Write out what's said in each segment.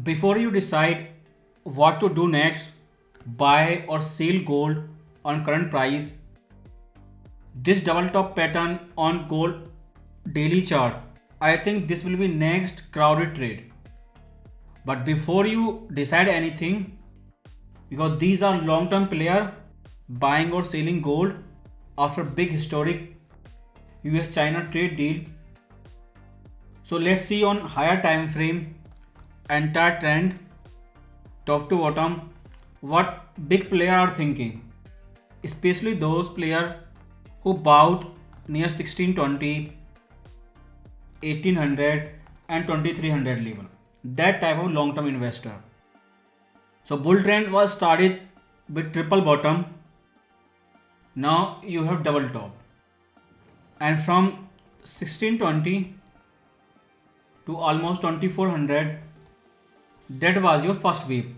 Before you decide what to do next, buy or sell gold on current price. This double top pattern on gold daily chart, I think this will be next crowded trade. But before you decide anything, because these are long-term player buying or selling gold after big historic US-China trade deal. So let's see on higher time frame, entire trend, top to bottom, what big player are thinking, especially those player who bought near 1620, 1800 and 2300 level. That type of long-term investor. So bull trend was started with triple bottom. Now you have double top. And from 1620 to almost 2400, that was your first wave.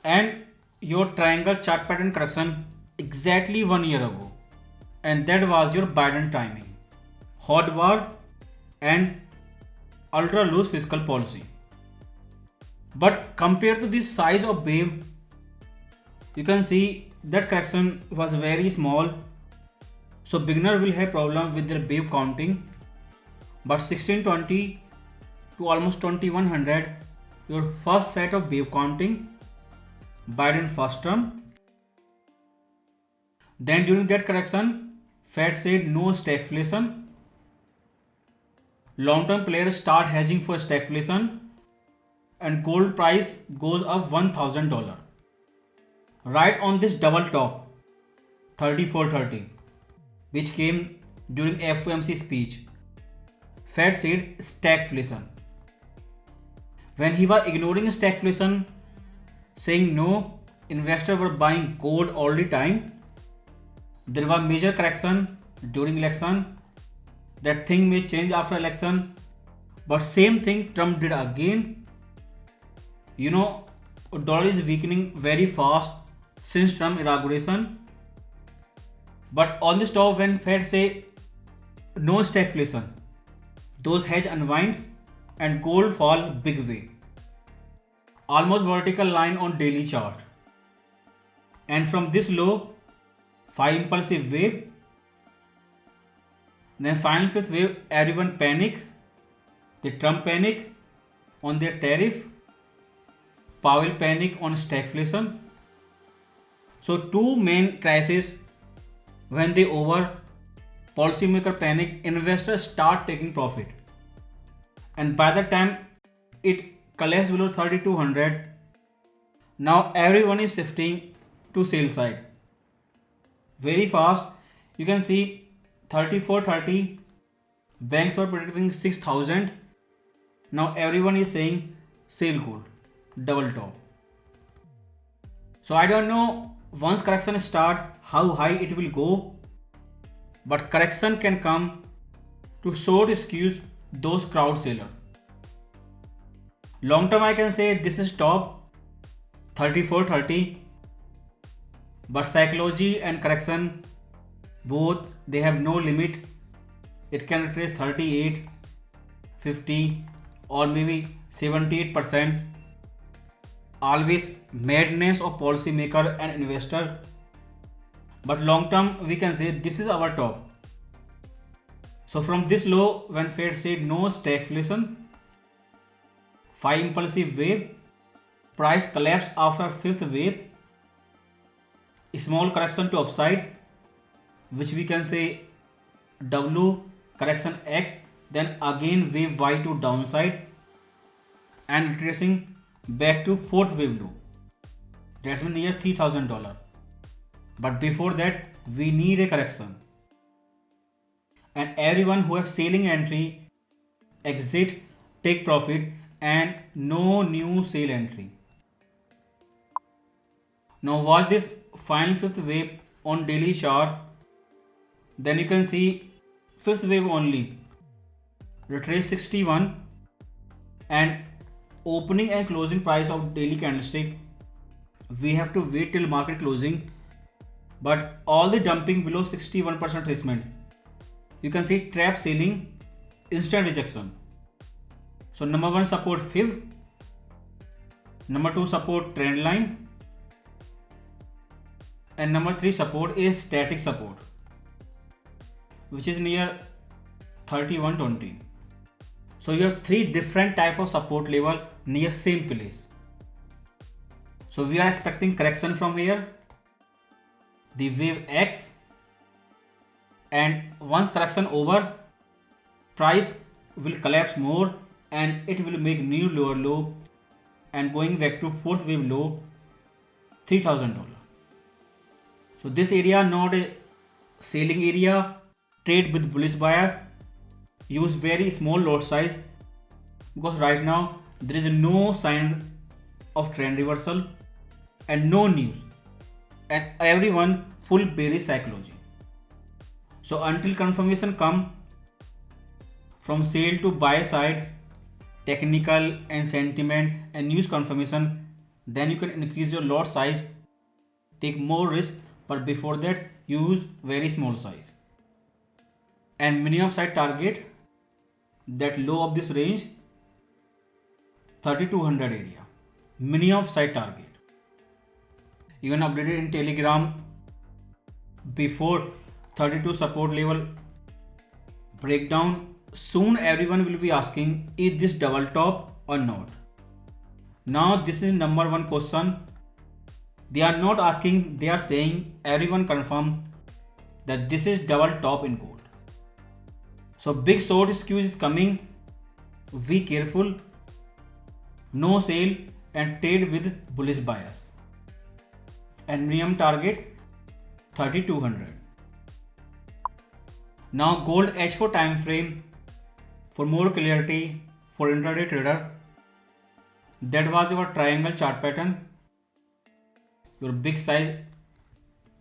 And your triangle chart pattern correction exactly 1 year ago. And that was your Biden timing. Hot war and ultra loose fiscal policy. But compared to this size of wave, you can see that correction was very small. So beginner will have problem with their wave counting. But 1620 to almost 2100, your first set of wave counting, Biden first term. Then during that correction, Fed said no stagflation. Long-term players start hedging for stagflation and gold price goes up $1,000. Right on this double top, 3430, which came during FOMC speech. Fed said stagflation. When he was ignoring stagflation, saying no, investors were buying gold all the time. There was major correction during election. That thing may change after election, but same thing Trump did again. You know, dollar is weakening very fast since Trump inauguration. But on this top, when Fed say no stagflation, those hedge unwind and gold fall big way. Almost vertical line on daily chart. And from this low, 5 impulsive wave. Then final fifth wave, everyone panic. The Trump panic on their tariff. Powell panic on stagflation. So two main crises. When they over, policymaker panic, investors start taking profit. And by the time it collapsed below 3200, now everyone is shifting to sell side. Very fast, you can see 3430, banks were predicting 6000. Now everyone is saying sell gold, double top. So I don't know once correction start how high it will go, but correction can come to short skews those crowd seller. Long term I can say this is top 3430, but psychology and correction both they have no limit. It can retrace 38, 50 or maybe 78%. Always madness of policymaker and investor. But long term we can say this is our top. So from this low, when Fed said no stagflation, 5 impulsive wave, price collapsed after 5th wave, small correction to upside, which we can say W correction X, then again wave Y to downside and retracing back to 4th wave low. That's been near $3,000. But before that, we need a correction. And everyone who have selling entry, exit, take profit, and no new sale entry. Now watch this final 5th wave on daily chart. Then you can see 5th wave only. Retrace 61 and opening and closing price of daily candlestick. We have to wait till market closing. But all the dumping below 61% retracement. You can see trap selling, instant rejection. So number one support 5th, Number 2 support trend line. And number 3 support is static support, which is near 3120. So you have 3 different type of support level near same place. So we are expecting correction from here, the wave X, and once correction over, price will collapse more and it will make new lower low and going back to fourth wave low, $3,000. So this area not a selling area. Trade with bullish bias. Use very small lot size because right now there is no sign of trend reversal and no news, and everyone full bearish psychology. So until confirmation come from sell to buy side, technical and sentiment and news confirmation, then you can increase your lot size, take more risk, but before that use very small size. And minimum side target, that low of this range, 3200 area, minimum side target. Even updated in Telegram before 32 support level breakdown. Soon everyone will be asking, is this double top or not? Now this is number one question. They are not asking, they are saying everyone confirm that this is double top in gold. So big short squeeze is coming. Be careful. No sale and trade with bullish bias. And minimum target 3200. Now gold H4 time frame for more clarity for intraday trader. That was your triangle chart pattern. Your big size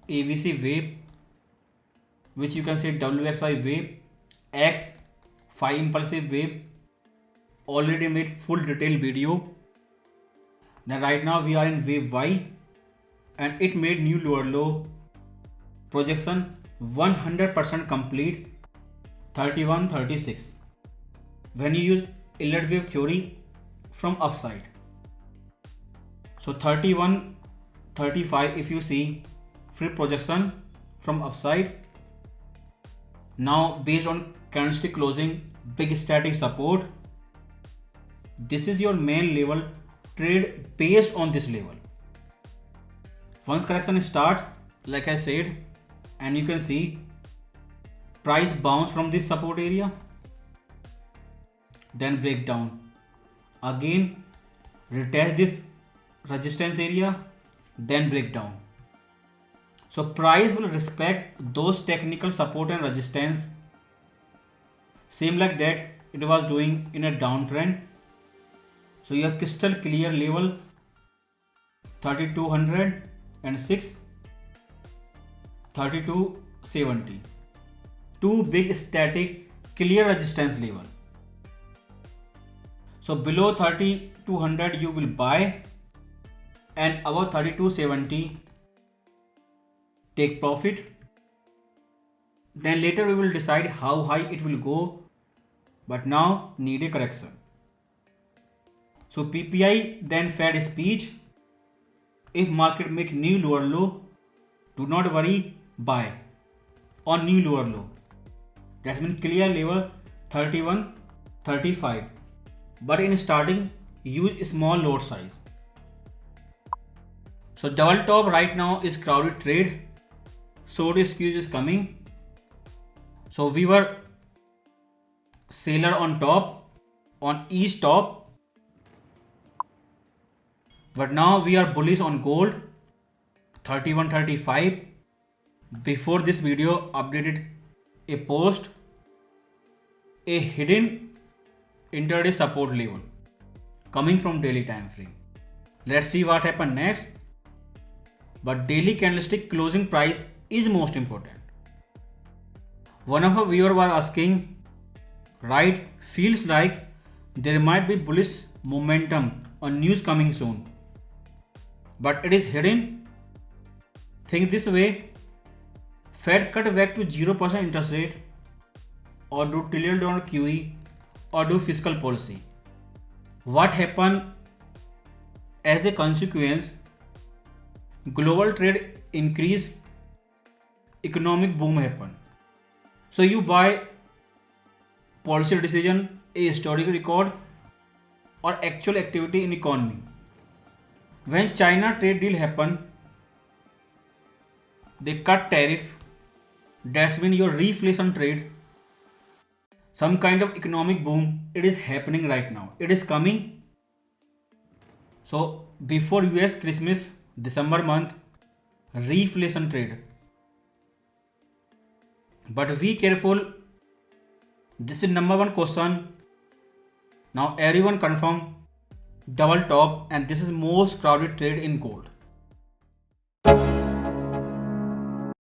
ABC wave, which you can say WXY wave, X 5 impulsive wave. Already made full detail video. Then right now we are in wave Y and it made new lower low projection 100% complete 3136 when you use Elliott wave theory from upside. So 3135 if you see free projection from upside. Now based on candlestick closing, big static support, this is your main level. Trade based on this level. Once correction start, like I said, and you can see price bounce from this support area, then break down again, retest this resistance area, then break down. So price will respect those technical support and resistance, same like that it was doing in a downtrend. So you have crystal clear level 3206, 3270, two big static clear resistance level. So below 3200 you will buy and above 3270 take profit. Then later we will decide how high it will go, but now need a correction. So PPI then Fed speech. If market make new lower low, do not worry, buy on new lower low. That means clear level 3135. But in starting, use small lot size. So double top right now is crowded trade. Short squeeze is coming. So we were seller on top, on each top. But now we are bullish on gold 3135. Before this video updated a post, a hidden intraday support level coming from daily time frame. Let's see what happens next. But daily candlestick closing price is most important. One of our viewer was asking, right, feels like there might be bullish momentum on news coming soon, but it is hidden. Think this way, Fed cut back to 0% interest rate, or do trillion dollar QE, or do fiscal policy. What happened as a consequence, global trade increase, economic boom happen. So you buy policy decision, a historical record, or actual activity in economy. When China trade deal happen, they cut tariff. That's mean your reflation trade, some kind of economic boom. It is happening right now. It is coming. So before US Christmas, December month, reflation trade. But be careful. This is number one question. Now everyone confirm double top, and this is most crowded trade in gold.